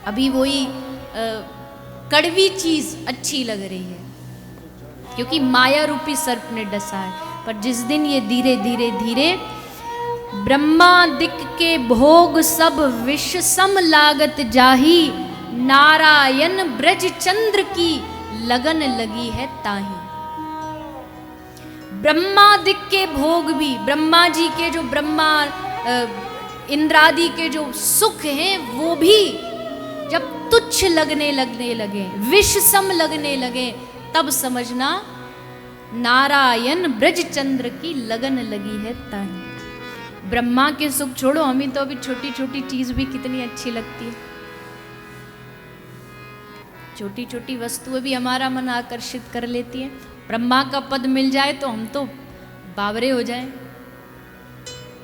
अभी वही कड़वी चीज अच्छी लग रही है, क्योंकि माया रूपी सर्प ने डसा है। पर जिस दिन ये धीरे धीरे धीरे ब्रह्मादिक के भोग सब विष सम लागत जाही, नारायण ब्रज चंद्र की लगन लगी है ताही। ब्रह्मादिक के भोग भी, ब्रह्मा जी के जो ब्रह्मा इंद्रादि के जो सुख हैं वो भी जब तुच्छ लगने लगे, विष सम लगने लगे, तब समझना नारायण ब्रज चंद्र की लगन लगी है ताही। ब्रह्मा के सुख छोड़ो, हमें तो अभी छोटी छोटी चीज भी कितनी अच्छी लगती है। छोटी छोटी वस्तुएं भी हमारा मन आकर्षित कर लेती है। ब्रह्मा का पद मिल जाए तो हम तो बावरे हो जाएं।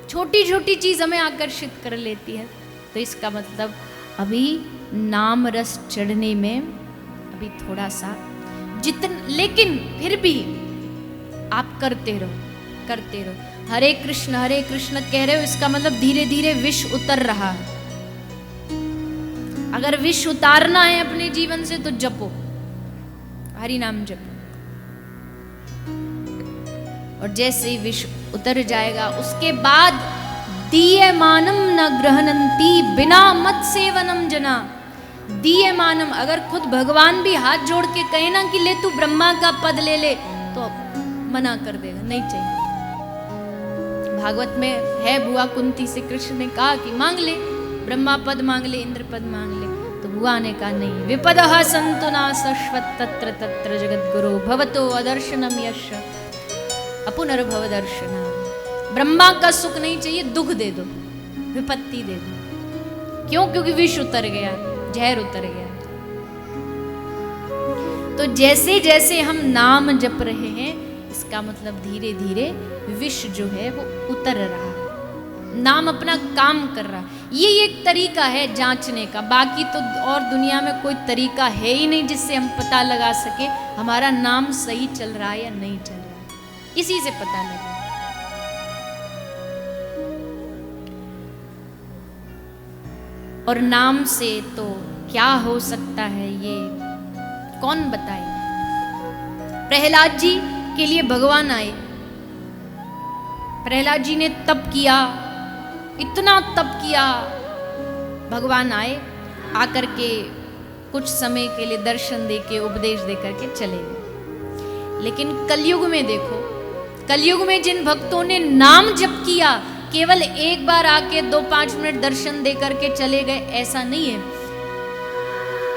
छोटी छोटी चीज हमें आकर्षित कर लेती है। तो इसका मतलब अभी नाम रस चढ़ने में अभी थोड़ा सा लेकिन फिर भी आप करते रहो। हरे कृष्ण कह रहे हो, इसका मतलब धीरे धीरे विष उतर रहा है। अगर विष उतारना है अपने जीवन से तो जपो, हरि नाम जपो। और जैसे ही विष उतर जाएगा उसके बाद दीयमानम न ग्रहणंती बिना मत सेवनम जना। दीयमानम, अगर खुद भगवान भी हाथ जोड़ के कहे ना कि ले तू ब्रह्मा का पद ले, तो मना कर देगा, नहीं चाहिए। भागवत में है, बुआ कुंती से कृष्ण ने कहा कि मांग ले, ब्रह्मा पद मांग ले, इंद्र पद मांग ले। तो बुआ ने कहा नहीं, विपदः सन्तु न शश्वत् तत्र तत्र जगद्गुरो भवतो अदर्शनम यश अपुनर्भव दर्शनम। ब्रह्मा का सुख नहीं चाहिए, दुख दे दो, विपत्ति दे दो। क्यों? क्योंकि विष उतर गया, जहर उतर गया। तो जैसे जैसे हम नाम जप रहे हैं, इसका मतलब धीरे धीरे विष जो है वो उतर रहा है, नाम अपना काम कर रहा है। ये एक तरीका है जांचने का, बाकी तो और दुनिया में कोई तरीका है ही नहीं जिससे हम पता लगा सके हमारा नाम सही चल रहा है या नहीं चल रहा है। इसी से पता लगे। और नाम से तो क्या हो सकता है ये कौन बताए। प्रहलाद जी के लिए भगवान आए। प्रहलाद जी ने तप किया, इतना तप किया, भगवान आए, आकर के कुछ समय के लिए दर्शन देके उपदेश दे करके चले गए। लेकिन कलयुग में देखो, कलयुग में जिन भक्तों ने नाम जप किया, केवल एक बार आके 2-5 मिनट दर्शन दे करके चले गए, ऐसा नहीं है।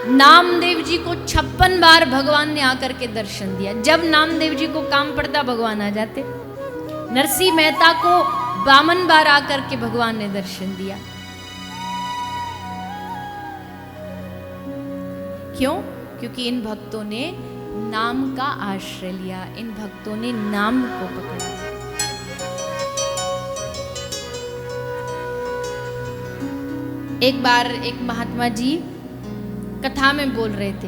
नामदेव जी को 56 बार भगवान ने आकर के दर्शन दिया। जब नामदेव जी को काम पड़ता भगवान आ जाते। नरसिंह मेहता को 52 बार आकर के भगवान ने दर्शन दिया। क्यों? क्योंकि इन भक्तों ने नाम का आश्रय लिया, इन भक्तों ने नाम को पकड़ा। एक बार एक महात्मा जी कथा में बोल रहे थे,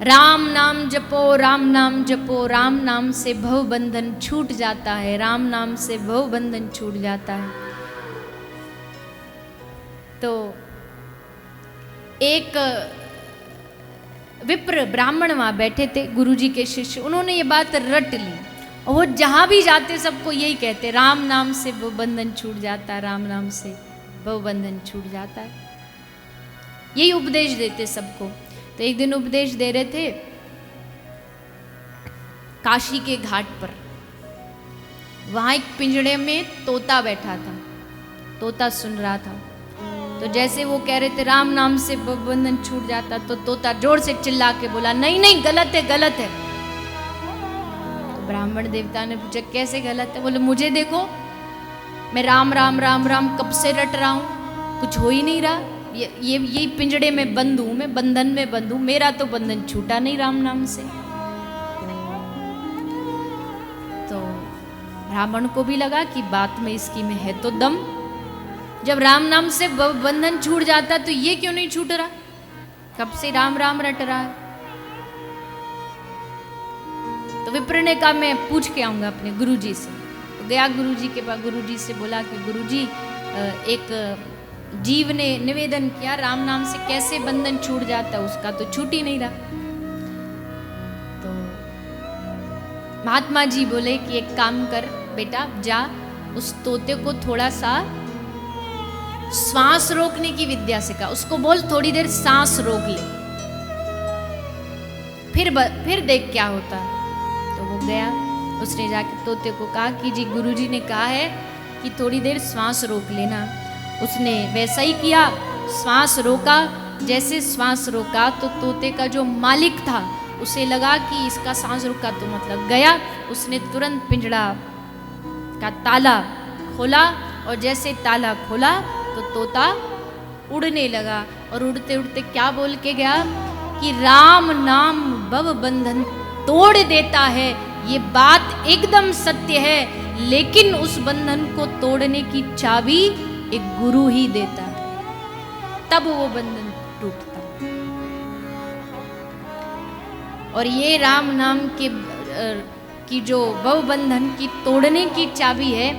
राम नाम जपो, राम नाम जपो, राम नाम से भव बंधन छूट जाता है, राम नाम से भव बंधन छूट जाता है। तो एक विप्र ब्राह्मण वहां बैठे थे, गुरुजी के शिष्य, उन्होंने ये बात रट ली और वो जहां भी जाते सबको यही कहते, राम नाम से भव बंधन छूट जाता है, राम नाम से भव बंधन छूट जाता है। यही उपदेश देते सबको। तो एक दिन उपदेश दे रहे थे काशी के घाट पर। वहां एक पिंजड़े में तोता बैठा था, तोता सुन रहा था। तो जैसे वो कह रहे थे राम नाम से बंधन छूट जाता, तो तोता जोर से चिल्ला के बोला, नहीं नहीं, गलत है, गलत है। तो ब्राह्मण देवता ने पूछा कैसे गलत है? बोले मुझे देखो, मैं राम राम राम राम कब से रट रहा हूं, कुछ हो ही नहीं रहा। ये पिंजड़े में बंद हूं, मैं बंधन में बंद हूं, मेरा तो बंधन छूटा नहीं राम नाम से। तो ब्राह्मण को भी लगा कि बात में इसकी में है तो दम। जब राम नाम से बंधन छूट जाता तो ये क्यों नहीं छूट रहा, कब से राम राम रट रहा है। तो विप्र ने कहा मैं पूछ के आऊंगा अपने गुरुजी से। तो गया गुरुजी के पास, गुरुजी से बोला कि गुरुजी एक जीव ने निवेदन किया, राम नाम से कैसे बंधन छूट जाता, उसका तो छूट ही नहीं रहा। तो महात्मा जी बोले कि एक काम कर बेटा, जा उस तोते को थोड़ा सा श्वास रोकने की विद्या सिखा, उसको बोल थोड़ी देर सांस रोक ले, फिर देख क्या होता है। तो वो गया, उसने जाके तोते को कहा कि जी गुरुजी ने कहा है कि थोड़ी देर श्वास रोक लेना। उसने वैसा ही किया, श्वास रोका। जैसे श्वास रोका तो तोते का जो मालिक था उसे लगा कि इसका सांस रुका तो मतलब गया। उसने तुरंत पिंजड़ा का ताला खोला और जैसे ताला खोला तो तोता उड़ने लगा और उड़ते उड़ते क्या बोल के गया कि राम नाम भव बंधन तोड़ देता है। ये बात एकदम सत्य है, लेकिन उस बंधन को तोड़ने की चाबी एक गुरु ही देता है, तब वो बंधन टूटता। और ये राम नाम की जो भव बंधन की तोड़ने की चाबी है,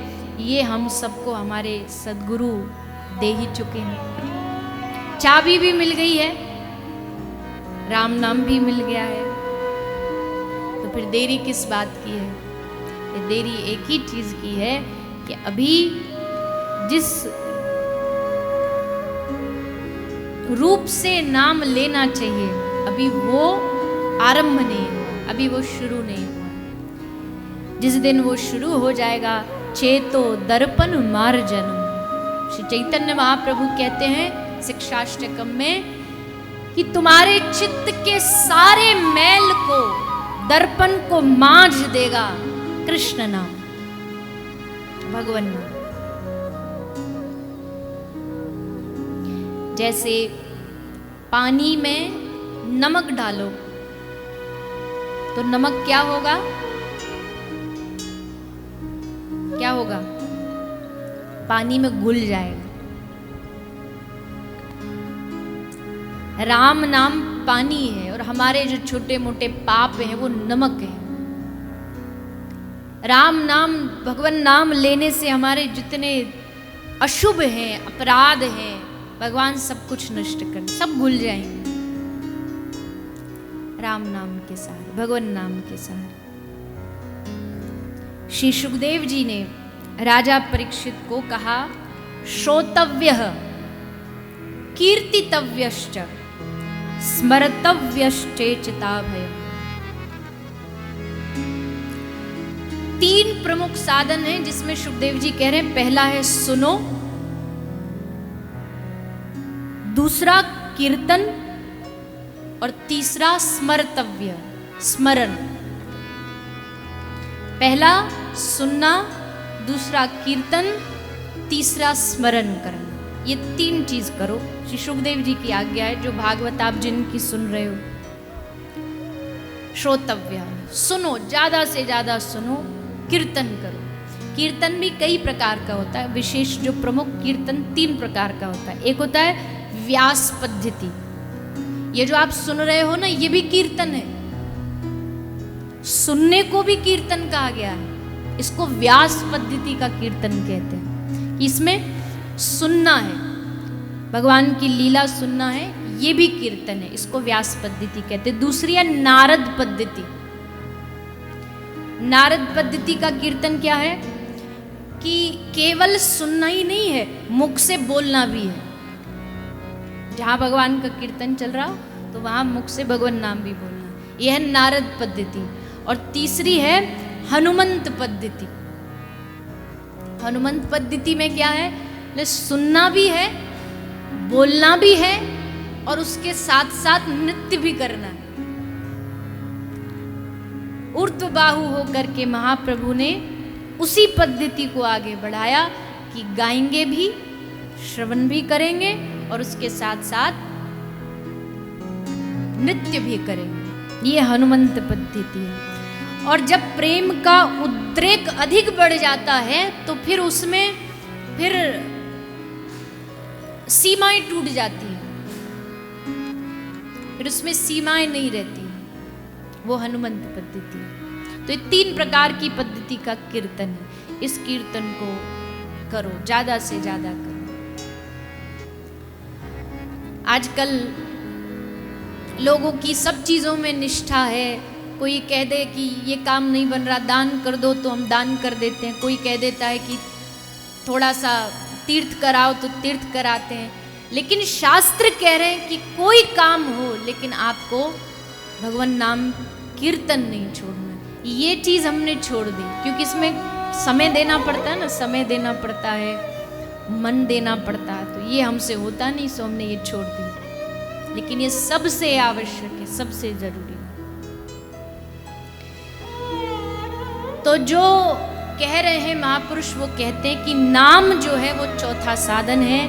ये हम सबको हमारे सद्गुरु दे ही चुके हैं। चाबी भी मिल गई है, राम नाम भी मिल गया है, तो फिर देरी किस बात की है? ये देरी एक ही चीज की है कि अभी जिस रूप से नाम लेना चाहिए अभी वो आरंभ नहीं हुआ, अभी वो शुरू नहीं हुआ। जिस दिन वो शुरू हो जाएगा, चेतो दर्पण मार्जनम, श्री चैतन्य महाप्रभु कहते हैं शिक्षाष्टकम में कि तुम्हारे चित्त के सारे मैल को, दर्पण को मांझ देगा कृष्ण नाम, भगवान नाम। जैसे पानी में नमक डालो तो नमक क्या होगा? क्या होगा? पानी में घुल जाएगा। राम नाम पानी है और हमारे जो छोटे मोटे पाप हैं वो नमक है। राम नाम, भगवान नाम लेने से हमारे जितने अशुभ हैं, अपराध हैं, भगवान सब कुछ नष्ट कर, सब भूल जाएंगे राम नाम के साथ, भगवान नाम के साथ। श्री सुखदेव जी ने राजा परीक्षित को कहा, श्रोतव्यः कीर्तितव्यश्च स्मर्तव्यश्चेचिता भयम्। 3 प्रमुख साधन हैं जिसमें सुखदेव जी कह रहे हैं, पहला है सुनो, दूसरा कीर्तन और तीसरा स्मर्तव्य, स्मरण। पहला सुनना, दूसरा कीर्तन, तीसरा स्मरण करना। ये 3 चीज करो। श्री सुखदेव जी की आज्ञा है, जो भागवत आप जिनकी सुन रहे हो। श्रोतव्य, सुनो, ज्यादा से ज्यादा सुनो, कीर्तन करो। कीर्तन भी कई प्रकार का होता है, विशेष जो प्रमुख कीर्तन 3 प्रकार का होता है। एक होता है व्यास पद्धति, ये जो आप सुन रहे हो ना, ये भी कीर्तन है। सुनने को भी कीर्तन कहा गया है, इसको व्यास पद्धति का कीर्तन कहते हैं। इसमें सुनना है, भगवान की लीला सुनना है, ये भी कीर्तन है, इसको व्यास पद्धति कहते हैं। दूसरी है नारद पद्धति। नारद पद्धति का कीर्तन क्या है कि केवल सुनना ही नहीं है, मुख से बोलना भी है। जहां भगवान का कीर्तन चल रहा हो तो वहां मुख से भगवान नाम भी बोलना, यह है नारद पद्धति। और तीसरी है हनुमंत पद्धति। हनुमंत पद्धति में क्या है, सुनना भी है, बोलना भी है और उसके साथ साथ नृत्य भी करना है। ऊर्ध्वबाहु होकर के महाप्रभु ने उसी पद्धति को आगे बढ़ाया कि गाएंगे भी, श्रवण भी करेंगे और उसके साथ साथ नृत्य भी करेंगे। ये हनुमंत पद्धति है। और जब प्रेम का उद्रेक अधिक बढ़ जाता है तो फिर उसमें फिर सीमाएं टूट जाती हैं, फिर उसमें सीमाएं नहीं रहती, वो हनुमंत पद्धति है। तो ये 3 प्रकार की पद्धति का कीर्तन है। इस कीर्तन को करो, ज्यादा से ज्यादा करो। आजकल लोगों की सब चीज़ों में निष्ठा है। कोई कह दे कि ये काम नहीं बन रहा, दान कर दो, तो हम दान कर देते हैं। कोई कह देता है कि थोड़ा सा तीर्थ कराओ, तो तीर्थ कराते हैं। लेकिन शास्त्र कह रहे हैं कि कोई काम हो लेकिन आपको भगवान नाम कीर्तन नहीं छोड़ना। ये चीज़ हमने छोड़ दी, क्योंकि इसमें समय देना पड़ता है ना, समय देना पड़ता है, मन देना पड़ता है, तो ये हमसे होता नहीं, सो हमने ये छोड़ दी। लेकिन ये सबसे आवश्यक है, सबसे जरूरी है। तो जो कह रहे हैं महापुरुष, वो कहते हैं कि नाम जो है वो चौथा साधन है,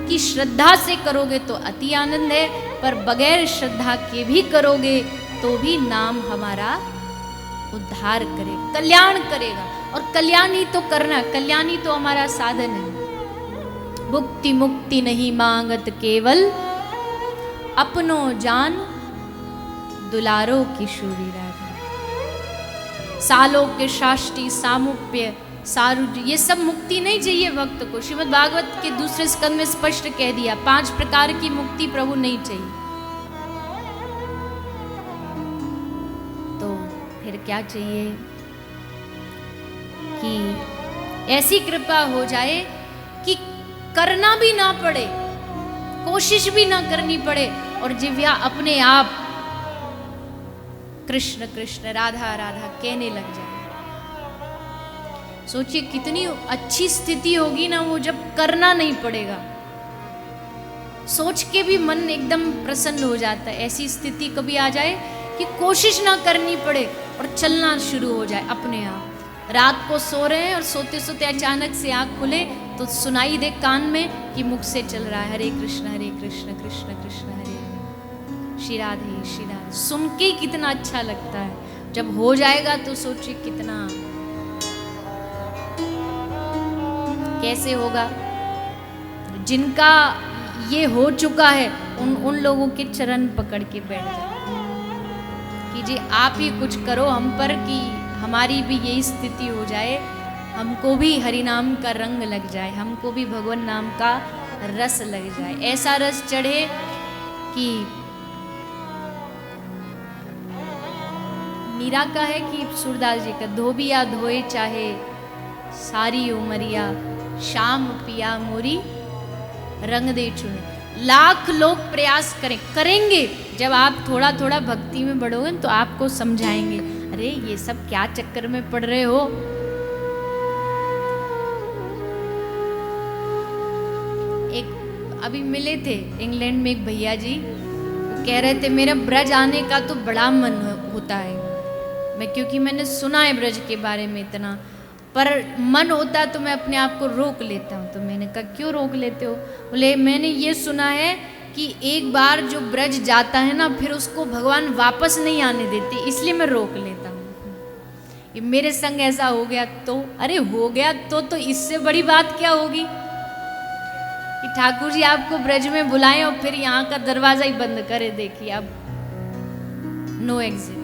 कि श्रद्धा से करोगे तो अति आनंद है, पर बगैर श्रद्धा के भी करोगे तो भी नाम हमारा उद्धार करेगा, कल्याण करेगा। और कल्याण ही तो करना, कल्याण ही तो हमारा साधन है। भुक्ति मुक्ति नहीं मांगत केवल, अपनो जान दुलारो किशोरी राधा। सालों के शाष्टी सामुप्य सारुज, ये सब मुक्ति नहीं चाहिए भक्त को। श्रीमद् भागवत के दूसरे स्कंद में स्पष्ट कह दिया, 5 प्रकार की मुक्ति प्रभु नहीं चाहिए। तो फिर क्या चाहिए? कि ऐसी कृपा हो जाए कि करना भी ना पड़े, कोशिश भी ना करनी पड़े, और जिव्या अपने आप कृष्ण कृष्ण राधा राधा कहने लग जाए। सोचिए कितनी अच्छी स्थिति होगी ना वो, जब करना नहीं पड़ेगा। सोच के भी मन एकदम प्रसन्न हो जाता है। ऐसी स्थिति कभी आ जाए कि कोशिश ना करनी पड़े और चलना शुरू हो जाए अपने आप। रात को सो रहे हैं और सोते सोते अचानक से आँख खुले तो सुनाई दे कान में कि मुख से चल रहा है हरे कृष्ण कृष्ण कृष्ण हरे हरे, श्री राधे श्री राधे। सुन के ही कितना अच्छा लगता है। जब हो जाएगा तो सोचिए कितना, कैसे होगा। जिनका ये हो चुका है उन लोगों के चरण पकड़ के बैठ जाए कि जी आप ही कुछ करो हम पर, कि हमारी भी यही स्थिति हो जाए, हमको भी हरि नाम का रंग लग जाए, हमको भी भगवान नाम का रस लग जाए। ऐसा रस चढ़े कि मीरा का है कि सूरदास जी का, धोबिया धोए चाहे सारी उमरिया, शाम पिया मोरी रंग दे चुने। लाख लोग प्रयास करेंगे, जब आप थोड़ा थोड़ा भक्ति में बढ़ोगे तो आपको समझाएंगे, अरे ये सब क्या चक्कर में पड़ रहे हो। एक अभी मिले थे इंग्लैंड में एक भैया जी, वो कह रहे थे मेरा ब्रज आने का तो बड़ा मन होता है। मैं, क्योंकि मैंने सुना है ब्रज के बारे में इतना, पर मन होता तो मैं अपने आप को रोक लेता हूँ। तो मैंने कहा क्यों रोक लेते हो? बोले मैंने ये सुना है कि एक बार जो ब्रज जाता है ना, फिर उसको भगवान वापस नहीं आने देते, इसलिए मैं रोक लेता हूँ। ये मेरे संग ऐसा हो गया तो, अरे हो गया तो इससे बड़ी बात क्या होगी कि ठाकुर जी आपको ब्रज में बुलाएं और फिर यहाँ का दरवाजा ही बंद करे, देखिए अब नो एग्जिट।